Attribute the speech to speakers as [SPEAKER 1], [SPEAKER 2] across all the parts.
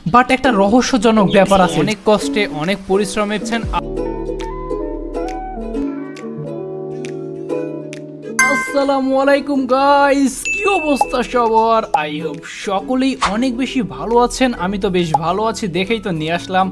[SPEAKER 1] But একটা রহস্যজনক ব্যাপার আছে, অনেক কষ্টে অনেক পরিশ্রমেছেন। আসসালামু আলাইকুম গাইস, কি অবস্থা সবার? আই হোপ সকলেই অনেক বেশি ভালো আছেন। আমি তো বেশ ভালো আছি, দেখেই তো নিয়ে আসলাম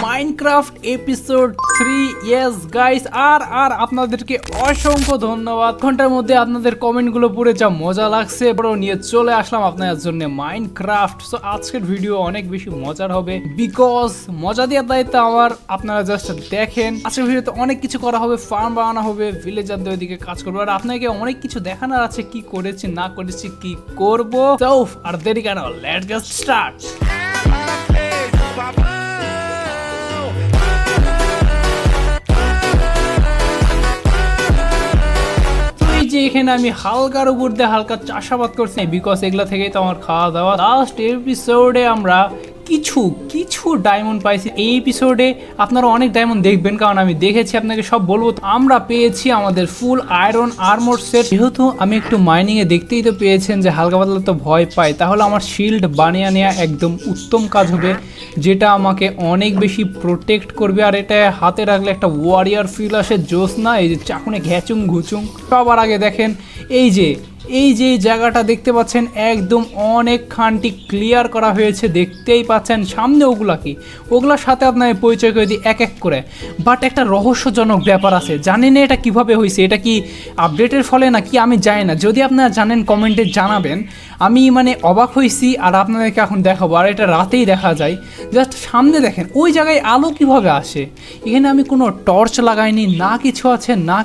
[SPEAKER 1] মাইনক্রাফট এপিসোড 3। ইয়েস গাইস, আর আপনাদেরকে অসংখ্য ধন্যবাদ। ঘন্টার মধ্যে আপনাদের কমেন্টগুলো পড়ে যা মজা লাগছে, বড় নিয়ে চলে আসলাম আপনাদের জন্য মাইনক্রাফট। সো আজকের ভিডিও অনেক বেশি মজার হবে, বিকজ মজা দেওয়ার দায়িত্ব আমার। আপনারা জাস্ট দেখেন, আজকের ভিডিওতে অনেক কিছু করা হবে, ফার্ম বানানো হবে, ভিলেজারদের ওইদিকে কাজ করবো, আর আপনাকে অনেক কিছু দেখানোর আছে, কি করেছি না করেছি, কি করবো। আর দেরি কেন, লেটস গেট স্টার্ট। যে এখানে আমি হালকার উপর দিয়ে হালকা চাষাবাদ করছি, বিকজ এগুলা থেকেই তো আমার খাওয়া দাওয়া। লাস্ট এপিসোডে আমরা কিছু ডায়মন্ড পাইছি। এই এপিসোডে আপনারা অনেক ডায়মন্ড দেখবেন, কারণ আমি দেখেছি, আপনাকে সব বলবো। আমরা পেয়েছি আমাদের ফুল আয়রন আর্মর সেট। যেহেতু আমি একটু মাইনিং এ দেখতেই তো পেয়েছেন যে হালকা পাতলা তো ভয় পাই, তাহলে আমার শিল্ড বানিয়ে নেওয়া একদম উত্তম কাজ হবে, যেটা আমাকে অনেক বেশি প্রোটেক্ট করবে। আর এটা হাতে রাখলে একটা ওয়ারিয়ার ফিল আসে, জোস না? এই যে চাকুনে ঘ্যাচুং ঘুচুং। সবার আগে দেখেন এই যে জায়গাটা দেখতে পাচ্ছেন, একদম অনেক খানটি ক্লিয়ার করা হয়েছে, দেখতেই পাচ্ছেন। সামনে ওগুলার সাথে আপনার পরিচয় করে দিই এক এক করে। বাট একটা রহস্যজনক ব্যাপার আছে, জানি না এটা কিভাবে হয়েছে, এটা কি আপডেটের ফলে না কি আমি জানি না। যদি আপনারা জানেন কমেন্টে জানাবেন। আমি অবাক হয়েছি, আর আপনাদেরকে এখন দেখাবো। আর এটা রাতেই দেখা যায়। জাস্ট সামনে দেখেন, ওই জায়গায় আলো কিভাবে আসে। এখানে আমি কোনো টর্চ লাগাইনি, না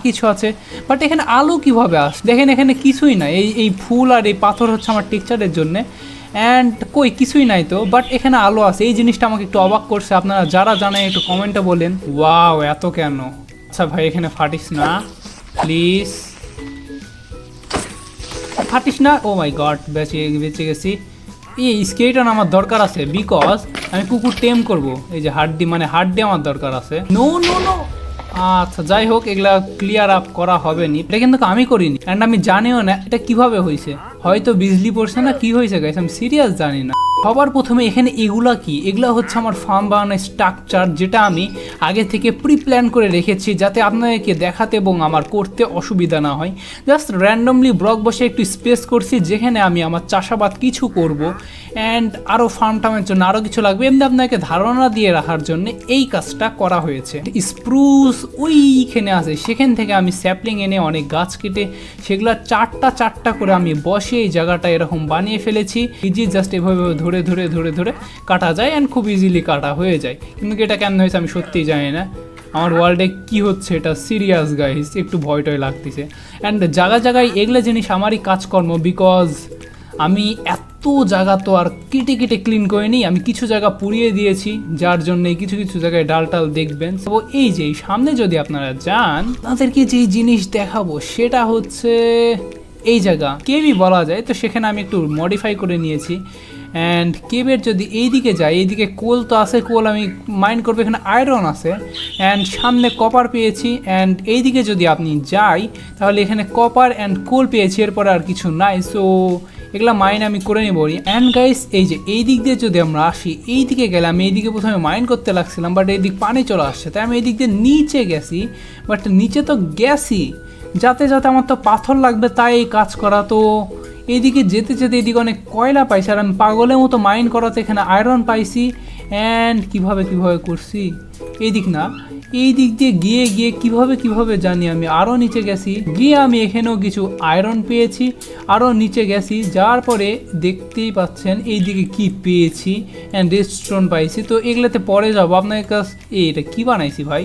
[SPEAKER 1] কিছু আছে, বাট এখানে আলো কিভাবে আসে দেখেন। এখানে কিছুই নাই, এই ফুল আর এই পাথর হচ্ছে আমার টেক্সচারের জন্য, অ্যান্ড কিছুই নাই তো, বাট এখানে আলো আছে। এই জিনিসটা আমাকে একটু অবাক করছে। আপনারা যারা জানেন একটু কমেন্টে বলেন। ওয়াও, এত কেন? আচ্ছা ভাই, এখানে ফাটিস না প্লিজ, ফাটিস না। ও মাই গড, বেঁচে গেছি। এই স্কেলেটন আমার দরকার আছে, বিকজ আমি কুকুর টেম করব। এই যে হাড্ডি আমার দরকার আছে। নো। আচ্ছা যাই হোক, এগুলা ক্লিয়ার আপ করা হবে নি, এটা কিন্তু আমি করিনি, অ্যান্ড আমি জানিও না এটা কিভাবে হয়েছে। হয়তো বিজলি পড়ছে না, কি হয়েছে গাইস, আমি সিরিয়াস জানি না। সবার প্রথমে এখানে এগুলা হচ্ছে আমার ফার্ম বানানোর স্ট্রাকচার, যেটা আমি আগে থেকে প্রি প্ল্যান করে রেখেছি, যাতে আপনাদেরকে দেখাতে এবং আমার করতে অসুবিধা না হয়। জাস্ট র্যান্ডমলি ব্লক বসে একটু স্পেস করছি, যেখানে আমি আমার চাষাবাদ কিছু করব, অ্যান্ড আরও ফার্ম টার্মের জন্য আরও কিছু লাগবে, এমনি আপনাকে ধারণা দিয়ে রাখার জন্য এই কাজটা করা হয়েছে। স্প্রুস ওইখানে আছে, সেখান থেকে আমি স্যাপলিং এনে অনেক গাছ কেটে সেগুলা চারটা করে আমি বসে এই জায়গাটা এরকম বানিয়ে ফেলেছি। ইজি, জাস্ট এভাবে ধরে কাটা যায়, অ্যান্ড খুব ইজিলি কাটা হয়ে যায়। কিন্তু এটা কেমন হয়েছে আমি সত্যিই জানি না। আমার ওয়ার্ল্ডে কি হচ্ছে এটা সিরিয়াস গাইস, একটু ভয় টয় লাগতেছে। অ্যান্ড জায়গায় এগুলো জিনিস আমারই কাজকর্ম, বিকজ আমি এত জায়গা তো আর কেটে ক্লিন করে নিই, আমি কিছু জায়গা পুড়িয়ে দিয়েছি, যার জন্য কিছু জায়গায় ডাল দেখবেন। তো এই যে সামনে যদি আপনারা যান, তাদেরকে যে জিনিস দেখাবো সেটা হচ্ছে এই জায়গা, কেভই বলা যায়। তো সেখানে আমি একটু মডিফাই করে নিয়েছি। অ্যান্ড কেবের যদি এইদিকে যাই, এইদিকে কোল তো আছে, কোল আমি মাইন্ড করবো, এখানে আয়রন আছে, অ্যান্ড সামনে কপার পেয়েছি। অ্যান্ড এইদিকে যদি আপনি যাই, তাহলে এখানে কপার অ্যান্ড কোল পেয়েছি, এরপরে আর কিছু নাই। সো এগুলা মাইন আমি করে নেব। অ্যান্ড গাইস, এই যে এই দিক দিয়ে যদি আমরা আসি, এই দিকে গেলে আমি এইদিকে প্রথমে মাইন করতে লাগছিলাম, বাট এইদিক পানি চলে আসছে, তাই আমি এইদিক দিয়ে নিচে গেছি। বাট নিচে তো গেছি যাতে আমার তো পাথর লাগবে, তাই এই কাজ করা। তো এইদিকে যেতে এদিকে অনেক কয়লা পাইছি, আর আমি পাগলের মতো মাইন করাতে এখানে আয়রন পাইছি। অ্যান্ড কিভাবে করছি, এই দিক দিয়ে গিয়ে কিভাবে জানি আমি আরও নিচে গেছি, গিয়ে আমি এখানেও কিছু আয়রন পেয়েছি, আরও নিচে গেছি, যার পরে দেখতেই পাচ্ছেন এইদিকে কি পেয়েছি, অ্যান্ড রেডস্টোন পাইছি। তো এগুলোতে পরে যাবো। আপনার কাছে এটা কি বানাইছি ভাই,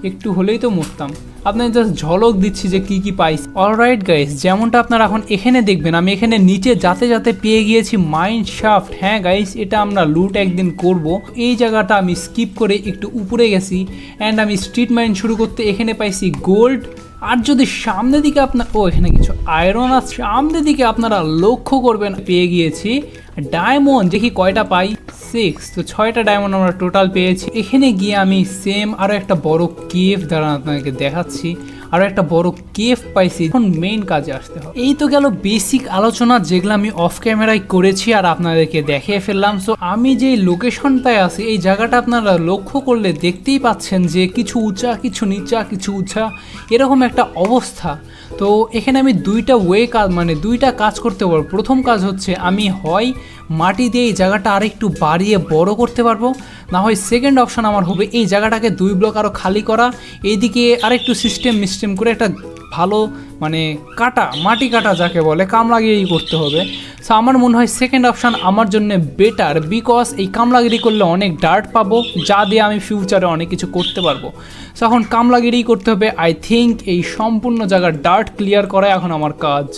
[SPEAKER 1] একটু হলেই তো মরতাম। আপনাদের জাস্ট ঝলক দিচ্ছি যে কি পাইছি। অলরাইট গাইস, যেমনটা আপনারা এখন এখানে দেখবেন, আমি এখানে নিচে যাতে পেয়ে গিয়েছি মাইন শাফট। হ্যাঁ গাইস, এটা আমরা লুট একদিন করব। এই জায়গাটা আমি স্কিপ করে একটু উপরে গেছি, অ্যান্ড আমি স্ট্রিট মাইন শুরু করতে এখানে পাইছি গোল্ড। আর যদি সামনের দিকে আপনার এখানে কিছু আয়রন আছে, সামনের দিকে আপনারা লক্ষ্য করবেন, পেয়ে গিয়েছি ডায়মন্ড। দেখি কয়টা পাই, 6। তো 6টা ডায়মন্ড আমরা টোটাল পেয়েছি। এখানে গিয়ে আমি সেম আরও একটা বড় কেভ দ্বারা আপনাকে দেখাচ্ছি। আর একটা বড় কেভ পাইছি, এখন মেইন কাজে আসতে হবে। এই তো গেল বেসিক আলোচনা যেগুলো আমি অফ ক্যামেরায় করেছি আর আপনাদেরকে দেখিয়ে ফেললাম। সো আমি যে লোকেশনটায় আছি এই জায়গাটা আপনারা লক্ষ্য করলে দেখতেই পাচ্ছেন যে কিছু উঁচা কিছু নিচা কিছু উঁচা এরকম একটা অবস্থা। তো এখানে আমি দুইটা কাজ করতে পারবো। প্রথম কাজ হচ্ছে আমি হয় মাটি দিয়ে এই জায়গাটা আরেকটু বাড়িয়ে বড় করতে পারবো, না হয় সেকেন্ড অপশন আমার হবে এই জায়গাটাকে 2 ব্লক আরও খালি করা, এইদিকে আরেকটু সিস্টেম করে একটা ভালো মাটি কাটা যাকে বলে কামলাগিরি করতে হবে। সো আমার মনে হয় সেকেন্ড অপশান আমার জন্য বেটার, বিকজ এই কামলাগিরি করলে অনেক ডার্ট পাবো যা দিয়ে আমি ফিউচারে অনেক কিছু করতে পারবো। সো এখন কামলাগিরি করতে হবে। আই থিঙ্ক এই সম্পূর্ণ জায়গার ডার্ট ক্লিয়ার করা এখন আমার কাজ।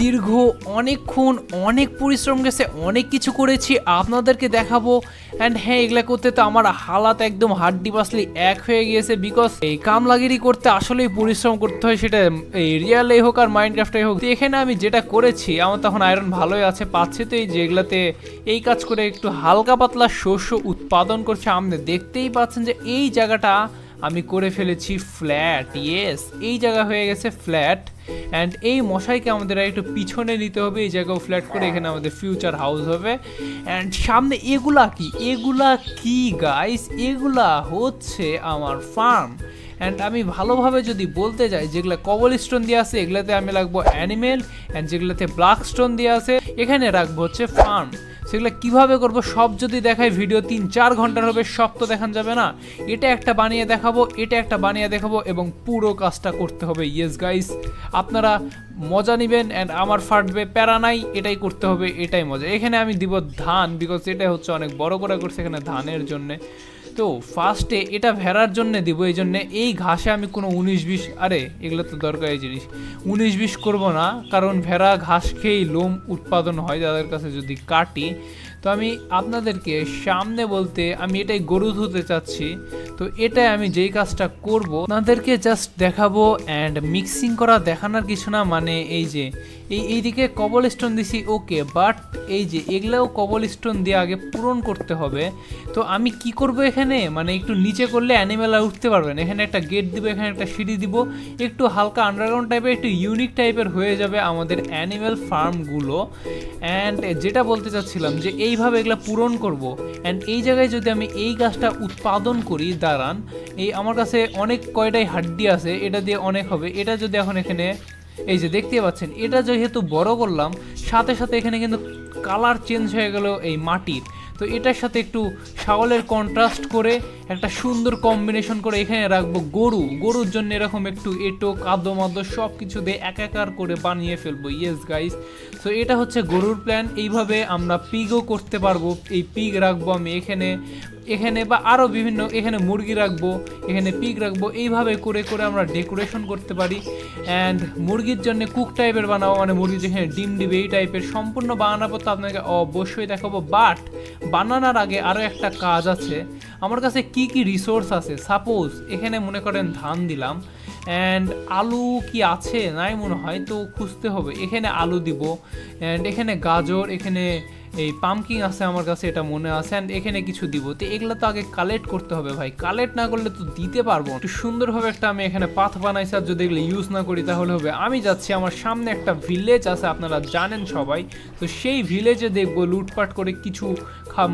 [SPEAKER 1] দীর্ঘ অনেকক্ষণ অনেক পরিশ্রম গেছে, অনেক কিছু করেছি, আপনাদেরকে দেখাবো। অ্যান্ড হ্যাঁ, এগুলা করতে তো আমার হালাত একদম হাড্ডি পাসলি এক হয়ে গিয়েছে, বিকজ এই কামলাগিরি করতে আসলেই পরিশ্রম করতে হয়, সেটা এই রিয়েলে হোক আর মাইনক্রাফটে হোক। তো এখানে আমি যেটা করেছি আমার তখন আয়রন ভালোই আছে পাচ্ছি, তো এই যেগুলাতে এই কাজ করে একটু হালকা পাতলা শস্য উৎপাদন করছে। আপনি দেখতেই পাচ্ছেন যে এই জায়গাটা আমি করে ফেলেছি ফ্ল্যাট। ইয়েস, এই জায়গা হয়ে গেছে ফ্ল্যাট। অ্যান্ড এই মশাইকে আমাদের একটু পিছনে নিতে হবে, এই জায়গাও ফ্ল্যাট করে এখানে আমাদের ফিউচার হাউস হবে। অ্যান্ড সামনে এগুলা কি গাইস, এগুলা হচ্ছে আমার ফার্ম। অ্যান্ড আমি ভালোভাবে যদি বলতে যাই, যেগুলো কবল স্টোন দিয়ে আছে এগুলাতে আমি রাখবো অ্যানিমেল, অ্যান্ড যেগুলোতে ব্ল্যাক স্টোন দিয়ে আছে এখানে রাখবো হচ্ছে ফার্ম। সেগুলো কীভাবে করবো সব যদি দেখাই ভিডিও 3-4 ঘন্টার হবে, সব তো দেখান যাবে না। এটা একটা বানিয়ে দেখাবো এবং পুরো কাজটা করতে হবে। ইয়েস গাইস, আপনারা মজা নেবেন অ্যান্ড আমার ফাটবে, প্যারা নাই, এটাই করতে হবে, এটাই মজা। এখানে আমি দিব ধান, বিকজ এটা হচ্ছে অনেক বড় করে করছে এখানে ধানের জন্যে। তো ফার্স্টে এটা ভেড়ার জন্য দিব, এই জন্যে এই ঘাসে আমি কোনো 19-20 এগুলো তো দরকারি জিনিস, 19-20 করবো না, কারণ ভেড়া ঘাস খেয়েই লোম উৎপাদন হয় যাদের কাছে যদি কাটি। তো আমি আপনাদেরকে সামনে বলতে আমি এটাই গরু ধুতে চাচ্ছি। তো এটাই আমি যেই কাজটা করব আপনাদেরকে জাস্ট দেখাবো। অ্যান্ড মিক্সিং করা দেখানোর কিছু না, মানে এই যে এইদিকে কবল স্টোন দিছি ওকে, বাট এই যে এগুলাও কবল স্টোন দিয়ে আগে পূরণ করতে হবে। তো আমি কি করব এখানে, মানে একটু নিচে করলে অ্যানিমেল আর উঠতে পারবেন। এখানে একটা গেট দিব, এখানে একটা সিঁড়ি দিব, একটু হালকা আন্ডারগ্রাউন্ড টাইপের, একটু ইউনিক টাইপের হয়ে যাবে আমাদের অ্যানিমেল ফার্মগুলো। অ্যান্ড যেটা বলতে চাচ্ছিলাম যে এইভাবে এগুলো পূরণ করব। অ্যান্ড এই জায়গায় যদি আমি এই গাছটা উৎপাদন করি, দাঁড়ান, এই আমার কাছে অনেক কয়টাই হাড্ডি আছে, এটা দিয়ে অনেক হবে। এটা যদি এখন এখানে এই যে দেখতে পাচ্ছেন, এটা যেহেতু বড় করলাম, সাথে সাথে এখানে কিন্তু কালার চেঞ্জ হয়ে গেল এই মাটির। তো এটার সাথে একটু শাওলের কন্ট্রাস্ট করে একটা সুন্দর কম্বিনেশন করে এখানে রাখবো গরুর জন্য এরকম একটু এটো কাদো মাদো সব কিছু দিয়ে একাকার করে বানিয়ে ফেলবো। ইয়েস গাইস, তো এটা হচ্ছে গরুর প্ল্যান। এইভাবে আমরা পিগও করতে পারবো। এই পিগ রাখবো আমি এখানে বা আরও বিভিন্ন, এখানে মুরগি রাখবো, এখানে পিগ রাখবো, এইভাবে করে করে আমরা ডেকোরেশন করতে পারি। অ্যান্ড মুরগির জন্য কুক টাইপের বানাবো, মানে মুরগি যেখানে ডিম দিবে এই টাইপের সম্পূর্ণ বানাবো, তো আপনাকে অবশ্যই দেখাবো। বাট বানানোর আগে আরও একটা কাজ আছে। আমার কাছে কি কি রিসোর্স আছে, সাপোজ এখানে মনে করেন ধান দিলাম, অ্যান্ড আলু কি আছে নাই মনে হয়, তো খুঁজতে হবে। এখানে আলু দিব, অ্যান্ড এখানে গাজর, এখানে এই পামকিন আছে আমার কাছে, এটা মনে আছে। অ্যান্ড এখানে কিছু দিব। তো এগুলো তো আগে কালেক্ট করতে হবে ভাই, কালেক্ট না করলে তো দিতে পারবো। একটু সুন্দরভাবে একটা আমি এখানে পাথ বানাইছি, আর যদি এগুলো ইউজ না করি তাহলে হবে। আমি যাচ্ছি, আমার সামনে একটা ভিলেজ আছে, আপনারা জানেন সবাই। তো সেই ভিলেজে দেখবো লুটপাট করে কিছু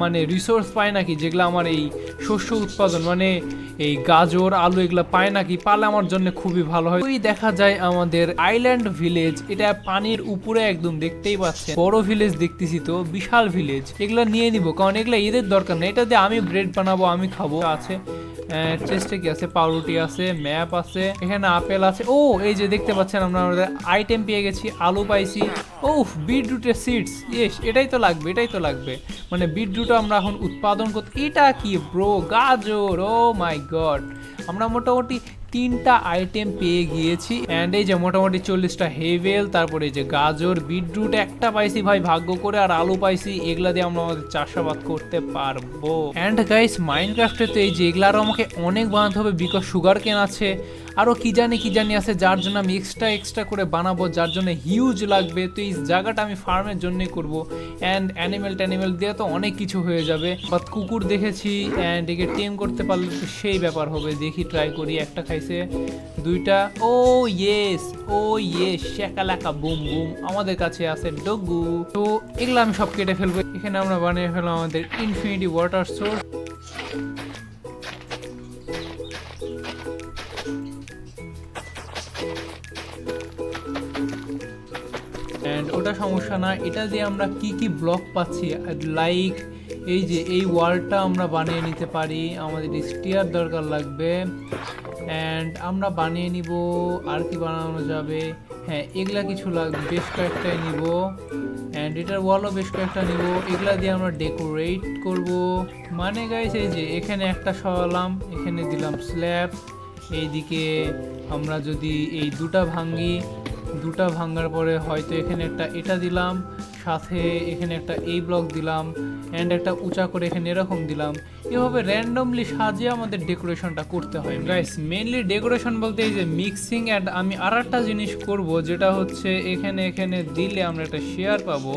[SPEAKER 1] মানে রিসোর্স পায় নাকি, যেগুলো আমার এই শস্য উৎপাদন মানে এই গাজর আলু এগুলো পায় নাকি, পালে আমার জন্য খুবই ভালো হয়। ওই দেখা যায় আমাদের আইল্যান্ড ভিলেজ, এটা পানির উপরে একদম দেখতেই পাচ্ছেন, বড় ভিলেজ দেখতেছি, তো বিশাল ভিলেজ। এগুলো নিয়ে নিব, কারণ এগুলো ঈদের দরকার নেই, এটা দিয়ে আমি ব্রেড বানাবো, আমি খাবো। আছে চেস্টে কি আছে, পাউরুটি আছে, ম্যাপ আছে, এখানে আপেল আছে। ও এই যে দেখতে পাচ্ছেন আমরা আমাদের আইটেম পেয়ে গেছি, আলু পাইছি, ও বিটরুটের সিডস। ইয়েস, এটাই তো লাগবে। মানে বিটরুট আমরা এখন উৎপাদন করতে। এটা কি ব্রো, গাজর, ও মাই গড। আমরা মোটামুটি 3টা আইটেম পেয়ে গিয়েছি অ্যান্ড এই যে মোটামুটি 40টা হেভেল, তারপরে এই যে গাজর, বিটরুট একটা পাইছি ভাই ভাগ্য করে, আর আলু পাইছি। এগুলা দিয়ে আমরা আমাদের চাষাবাদ করতে পারবো। অ্যান্ড গাইস মাইনক্রাফটে তো এই যে এগুলো আরও আমাকে অনেক বানাতে হবে, বিকজ সুগার কেন আছে, আরও কি জানি আছে, যার জন্য আমি এক্সট্রা করে বানাবো, যার জন্য হিউজ লাগবে। তো এই জায়গাটা আমি ফার্মের জন্যই করবো। অ্যান্ড অ্যানিমেল দিয়ে তো অনেক কিছু হয়ে যাবে। বাট কুকুর দেখেছি অ্যান্ড একে টেম করতে পারলে তো সেই ব্যাপার হবে। দেখি ট্রাই করি। একটা খাইছে, 2টা, ও ইয়েস শাকালাকা বুম বুম। আমাদের কাছে আছে ডগু। তো এগুলো আমি সব কেটে ফেলবো। এখানে আমরা বানিয়ে ফেলবো আমাদের ইনফিনিটি ওয়াটার সোর্স। অ্যান্ড ওটা সমস্যা না, এটা দিয়ে আমরা কি ব্লক পাচ্ছি, লাইক এই যে এই ওয়ালটা আমরা বানিয়ে নিতে পারি। আমাদের স্টিয়ার দরকার লাগবে অ্যান্ড আমরা বানিয়ে নিব। আর কি বানানো যাবে, হ্যাঁ এগুলা কিছু লাগবে, বেশ কয়েকটাই নিব। অ্যান্ড এটার ওয়ালও বেশ কয়েকটা নিব। এগুলা দিয়ে আমরা ডেকোরেট করব। মানে গাইস এই যে এখানে একটা সরালাম, এখানে দিলাম স্ল্যাব। এইদিকে আমরা যদি এই 2টা ভাঙি, 2টা ভাঙার পরে হয়তো এখানে একটা এটা দিলাম, সাথে এখানে একটা এই ব্লক দিলাম অ্যান্ড একটা উঁচা করে এখানে এরকম দিলাম। এভাবে র্যান্ডমলি সাজিয়ে আমাদের ডেকোরেশনটা করতে হয় গাইস। মেনলি ডেকোরেশন বলতে এই যে মিক্সিং। অ্যান্ড আমি আর একটা জিনিস করব, যেটা হচ্ছে এখানে দিলে আমরা একটা শেয়ার পাবো।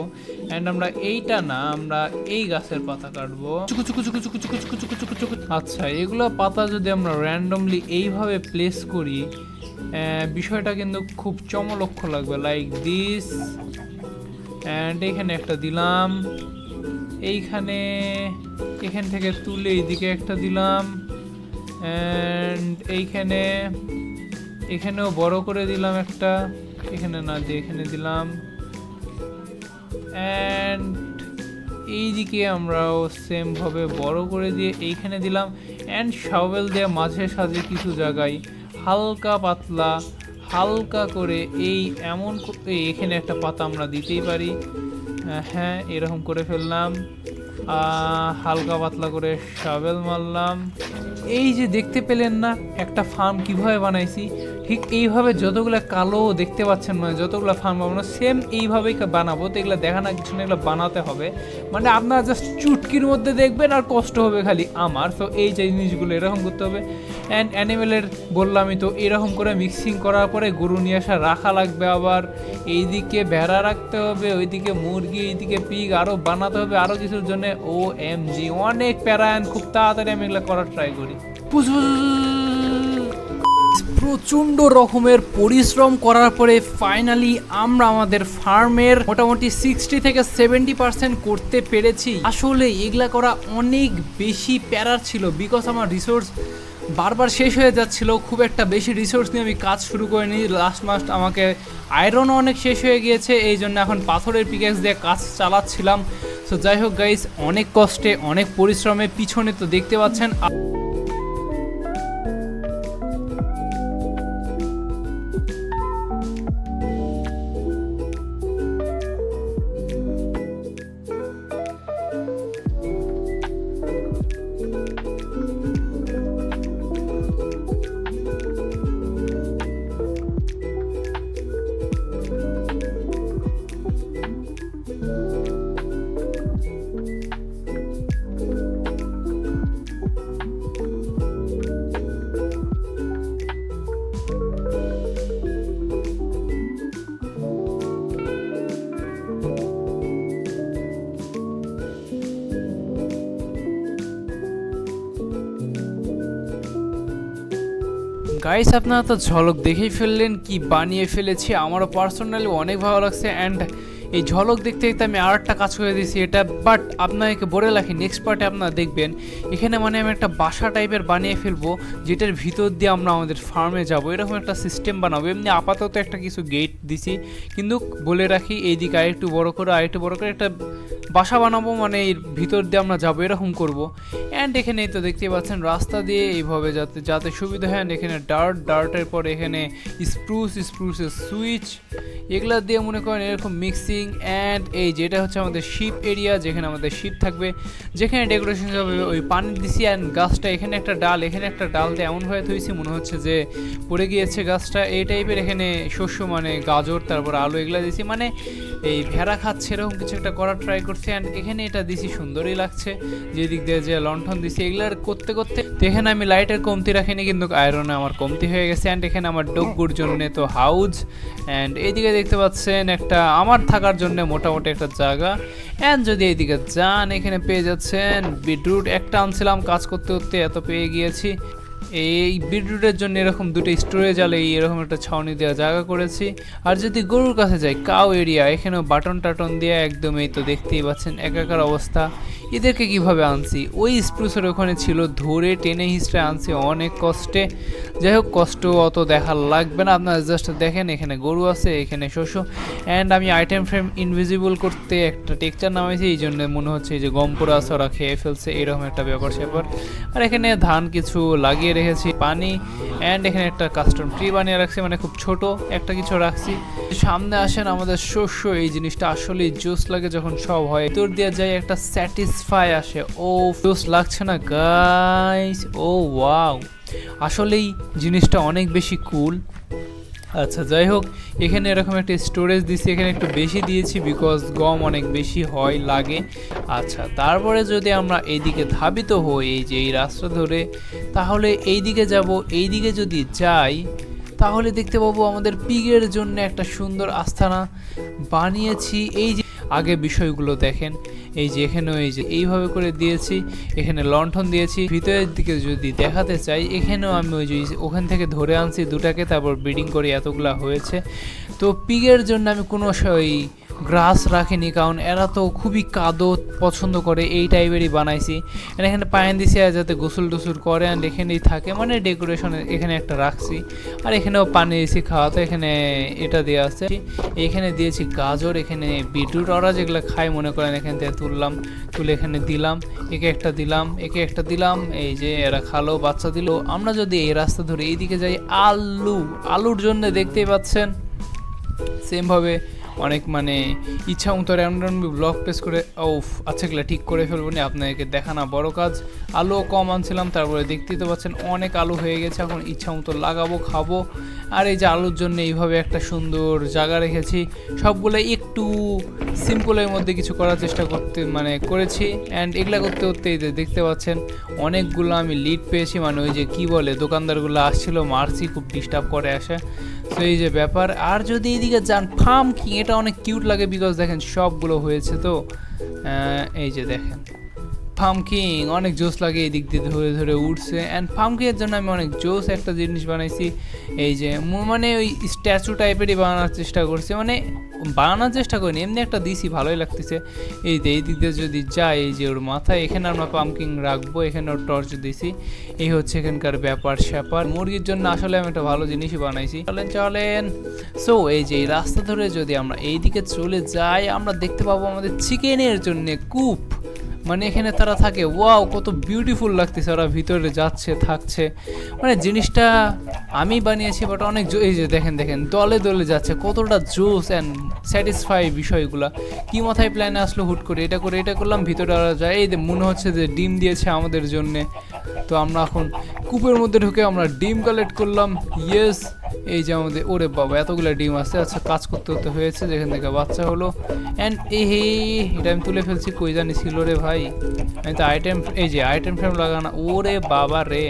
[SPEAKER 1] অ্যান্ড আমরা এইটা না, আমরা এই গাছের পাতা কাটবো। আচ্ছা, এগুলো পাতা যদি আমরা র্যান্ডমলি এইভাবে প্লেস করি, বিষয়টা কিন্তু খুব চমলক্ষ লাগবে, লাইক দিস। অ্যান্ড এখানে একটা দিলাম, এখান থেকে তুলে এইদিকে একটা দিলাম অ্যান্ড এখানেও বড় করে দিলাম একটা, এখানে না দিয়ে এখানে দিলাম। অ্যান্ড এইদিকে আমরাও সেমভাবে বড় করে দিয়ে এইখানে দিলাম। অ্যান্ড শাওয়েল দিয়ে মাঝে সাঝে কিছু জায়গায় হালকা করে এখানে একটা পাতা আমরা দিতেই পারি। হ্যাঁ এরকম করে ফেললাম, হালকা পাতলা করে শাওয়েল মারলাম। এই যে দেখতে পেলেন না একটা ফার্ম কিভাবে বানাইছি, ঠিক এইভাবে যতগুলো কালো দেখতে পাচ্ছেন, মানে যতগুলো ফার্ম বানাবো সেম এইভাবেই বানাবো। তো এগুলো দেখা না কিছু না, এগুলো বানাতে হবে। মানে আপনারা জাস্ট চুটকির মধ্যে দেখবেন আর কষ্ট হবে খালি আমার। তো এই যে জিনিসগুলো এরকম করতে হবে। অ্যান্ড অ্যানিমেলের বললামই তো, এরকম করে মিক্সিং করার পরে গরু নিয়ে আসা রাখা লাগবে, আবার এইদিকে ভেড়া রাখতে হবে, ওইদিকে মুরগি, এইদিকে পিগ আরও বানাতে হবে আরও কিছুর জন্য। OMG অনেক প্যারায়ন, খুব তাড়াতাড়ি আমি এগুলো করার ট্রাই করি। প্রচণ্ড রকমের পরিশ্রম করার পরে ফাইনালি আমরা আমাদের ফার্মের মোটামুটি 60 থেকে 70% করতে পেরেছি। আসলে এগুলা করা অনেক বেশি প্যারার ছিল, বিকজ আমার রিসোর্স বারবার শেষ হয়ে যাচ্ছিল। খুব একটা বেশি রিসোর্স নিয়ে আমি কাজ শুরু করিনি। লাস্ট মাস্ট আমাকে আয়রনও অনেক শেষ হয়ে গিয়েছে, এই জন্য এখন পাথরের পিকেক্স দিয়ে কাজ চালাচ্ছিলাম। সো যাই হোক গাইস, অনেক কষ্টে অনেক পরিশ্রমে পিছনে তো দেখতে পাচ্ছেন। গাইস আপনারা তো ঝলক দেখেই ফেললেন কি বানিয়ে ফেলেছি। আমারও পার্সোনালি অনেক ভালো লাগছে। অ্যান্ড এই ঝলক দেখতে দেখতে আমি আর একটা কাজ করে দিয়েছি এটা, বাট আপনাকে বলে রাখি নেক্সট পার্টে আপনারা দেখবেন এখানে মানে আমি একটা বাসা টাইপের বানিয়ে ফেলবো, যেটার ভিতর দিয়ে আমরা আমাদের ফার্মে যাব, এরকম একটা সিস্টেম বানাবো। এমনি আপাতত একটা কিছু গেট দিছি, কিন্তু বলে রাখি এইদিকে আরেকটু বড় করে একটা বাসা বানাবো, মানে এর ভিতর দিয়ে আমরা যাবো, এরকম করবো। অ্যান্ড এখানে তো দেখতেই পাচ্ছেন রাস্তা দিয়ে এইভাবে যাতে সুবিধা হয়। অ্যান্ড এখানে ডার্টের পরে এখানে স্প্রুসের সুইচ, এগুলা দিয়ে মনে করেন এরকম মিক্সিং অ্যামেজিং। অ্যান্ড এই যেটা হচ্ছে আমাদের শিপ এরিয়া, যেখানে আমাদের শিপ থাকবে, যেখানে ডেকোরেশন হবে ওই পানি দিছি। অ্যান্ড গাছটা এখানে একটা ডাল, এখানে একটা ডাল দিয়ে এমনভাবে থইছি মনে হচ্ছে যে পড়ে গিয়েছে গাছটা, এই টাইপের। এখানে শস্য মানে গাজর, তারপর আলু এগুলো দিছি, মানে এই ভেড়া খাচ্ছে এরকম কিছু একটা করার ট্রাই করছি। অ্যান্ড এখানে এটা দিছি, সুন্দরই লাগছে। যেদিক দিয়ে যে লণ্ঠন দিছি এগুলার করতে করতে এখানে আমি লাইটের কমতি রাখিনি, কিন্তু আয়রনে আমার কমতি হয়ে গেছে। অ্যান্ড এখানে আমার ডগগুর জন্য তো হাউজ। অ্যান্ড এইদিকে দেখতে পাচ্ছেন একটা আমার থাকার জন্য মোটামুটি একটা জায়গা। অ্যান্ড যদি এইদিকে যান এখানে পেয়ে যাচ্ছেন বিটরুট। একটা আনছিলাম, কাজ করতে করতে এত পেয়ে গিয়েছি। এই বিটরুটের জন্য এরকম দুটো স্টোরেজ আলে এরকম একটা ছাউনি দেওয়া জায়গা করেছি। আর যদি গরুর কাছে যাই, কাউ এরিয়া, এখানেও বাটন টাটন দিয়ে একদম এই তো দেখতেই পাচ্ছেন একাকার অবস্থা। এদেরকে কিভাবে আনছি, ওই স্প্রুসের ওখানে ছিল, ধরে টেনে হিস্ট্রে আনছি অনেক কষ্টে। যাই হোক, কষ্ট অত দেখার লাগবে না, আপনারা জাস্ট দেখেন এখানে গরু আছে, এখানে শস্য। অ্যান্ড আমি আইটেম ফ্রেম ইনভিজিবল করতে একটা টেক্সচার নামাইছি, এই জন্য মনে হচ্ছে এই যে গম পোড়া আছে ওরা খেয়ে ফেলছে, এরকম একটা ব্যাপার স্যাপার। আর এখানে ধান কিছু লাগিয়ে রেখেছি, পানি। অ্যান্ড এখানে একটা কাস্টম ট্রি বানিয়ে রাখছি, মানে খুব ছোট একটা কিছু রাখছি। সামনে আসেন আমাদের শস্য, এই জিনিসটা আসলে জোস লাগে যখন সব হয়, তোর দিয়ে যায় একটা স্যাটিসফাই আসে। ও জোস লাগছে না গাইস? ও ওয়াও, আসলেই জিনিসটা অনেক বেশি কুল। আচ্ছা যাই হোক, এখানে এরকম একটা স্টোরেজ দিয়েছি, এখানে একটু বেশি দিয়েছি বিকজ গম অনেক বেশি হয় লাগে। আচ্ছা, তারপরে যদি আমরা এইদিকে ধাবিত হই এই যে এই রাস্তা ধরে, তাহলে এইদিকে যাব। এইদিকে যদি যাই তাহলে দেখতে পাবো আমাদের পিগের জন্য একটা সুন্দর আস্তানা বানিয়েছি। এই যে আগে বিষয়গুলো দেখেন, এই যে এখানেও এই যে এইভাবে করে দিয়েছি, এখানে লণ্ঠন দিয়েছি। ভিতরের দিকে যদি দেখাতে চাই, এখানেও আমি ওই যে ওখান থেকে ধরে আনছি দুটাকে, তারপর ব্রিডিং করে এতগুলা হয়েছে। তো পিগের জন্য আমি কোনো ওই গ্রাস রাখিনি, কারণ এরা তো খুবই কাদো পছন্দ করে, এই টাইপেরই বানাইছি। এখানে পায়েন দিছি যাতে গোসল টোসল করে, অ্যান্ড এখানেই থাকে, মানে ডেকোরেশনে এখানে একটা রাখছি। আর এখানেও পানি দিয়েছি খাওয়াতে, এখানে এটা দেওয়া আছে। এখানে দিয়েছি গাজর, এখানে বিটরুট, ওরা যেগুলো খায় মনে করেন এখান থেকে তুললাম, তুলে এখানে দিলাম, একে একটা দিলাম, একে একটা দিলাম। এই যে এরা খালো, বাচ্চা দিল। আমরা যদি এই রাস্তা ধরে এইদিকে যাই, আলুর জন্য দেখতেই পাচ্ছেন সেমভাবে অনেক মানে ইচ্ছা মতো র্যান্ডম ব্লক প্রেস করে আচ্ছা এগুলো ঠিক করে ফেলবো না, আপনাদেরকে দেখানো বড় কাজ। আলুও কম আনছিলাম, তারপরে দেখতেই তো পাচ্ছেন অনেক আলু হয়ে গেছে। এখন ইচ্ছা মতো লাগাবো, খাবো। আর এই যে আলুর জন্য এইভাবে একটা সুন্দর জায়গা রেখেছি, সবগুলো একটু সিম্পলের মধ্যে কিছু করার চেষ্টা করেছি। অ্যান্ড এগুলা করতে করতে এই যে দেখতে পাচ্ছেন অনেকগুলো আমি লিড পেয়েছি, মানে ওই যে কি বলে দোকানদারগুলো আসছিল, মারছি, খুব ডিস্টার্ব করে আসে। তো এই যে ব্যাপার। আর যদি এইদিকে যান পাম্পকিন, এটা অনেক কিউট লাগে বিকজ দেখেন সবগুলো হয়েছে। তো এই যে দেখেন পাম্পকিন অনেক জোস লাগে, এই দিক দিয়ে ধরে ধরে উঠছে। অ্যান্ড পাম্পকিনের জন্য আমি অনেক জোস একটা জিনিস বানাইছি, এই যে মানে ওই স্ট্যাচু টাইপেরই বানানোর চেষ্টা করছি, মানে বানানোর চেষ্টা করিনি, এমনি একটা দিছি, ভালোই লাগতেছে। এই যে এই দিক দিয়ে যদি যাই, এই যে ওর মাথায় এখানে আমরা পাম্পকিন রাখবো, এখানে ওর টর্চ দিছি। এই হচ্ছে এখানকার ব্যাপার স্যাপার। মুরগির জন্য আসলে আমি একটা ভালো জিনিসই বানাইছি। চলেন। সো এই যে এই রাস্তা ধরে যদি আমরা এই দিকে চলে যাই, আমরা দেখতে পাবো আমাদের চিকেনের জন্য কূপ, মানে এখানে তারা থাকে। ওয়াও, কত বিউটিফুল লাগতেছে, ওরা ভিতরে যাচ্ছে থাকছে, মানে জিনিসটা আমি বানিয়েছি বাট অনেক এই যে দেখেন দলে দলে যাচ্ছে, কতটা জোস অ্যান্ড স্যাটিসফাই বিষয়গুলা। কি মাথায় প্ল্যানে আসলো হুট করে, এটা করলাম, ভিতরে ওরা যায়। এই মনে হচ্ছে যে ডিম দিয়েছে আমাদের জন্যে। তো আমরা এখন কূপের মধ্যে ঢুকে আমরা ডিম কালেক্ট করলাম। ইয়েস, এই যে আমাদের, ওরে বাবা এতগুলো ডিম আছে। আচ্ছা, কাজ করতে হয়েছে, যেখান থেকে বাচ্চা হলো। অ্যান্ড এটা আমি তুলে ফেলছি, কই জানি ছিল রে ভাই। আমি তো এই যে আইটেম ফ্রেম লাগানো, ওরে বাবা রে,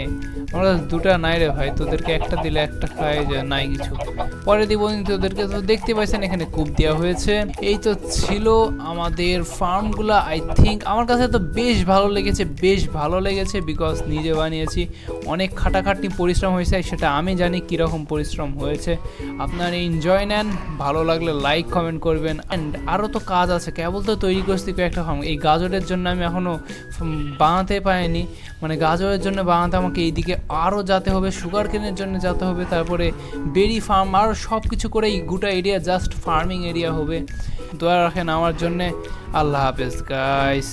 [SPEAKER 1] আমরা দুটা নাই রে ভাই, তোদেরকে একটা দিলে একটা খায় যে নাই কিছু, পরে দিব তোদেরকে। তো দেখতে পাইছেন এখানে কূপ দেওয়া হয়েছে। এই তো ছিল আমাদের ফার্মগুলা। আই থিঙ্ক আমার কাছে তো বেশ ভালো লেগেছে বিকজ নিজে বানিয়েছি, অনেক খাটাখাটনি পরিশ্রম হয়েছে, সেটা আমি জানি কীরকম পরিশ্রম হয়েছে। আপনারা এনজয় নেন, ভালো লাগলে লাইক কমেন্ট করবেন। অ্যান্ড আরও তো কাজ আছে, কেবল তো তৈরি করছি কয়েকটা ফার্ম। এই গাজরের জন্য আমি এখনও বানাতে পারিনি, মানে গাজরের জন্য বানাতে আমাকে এইদিকে আরও যেতে হবে, সুগার কেনের জন্য যেতে হবে, তারপরে বেরি ফার্ম, আরও সব কিছু করে এই গোটা এরিয়া জাস্ট ফার্মিং এরিয়া হবে। দোয়া রাখেন আমার জন্যে। আল্লাহ হাফেজ গাইস।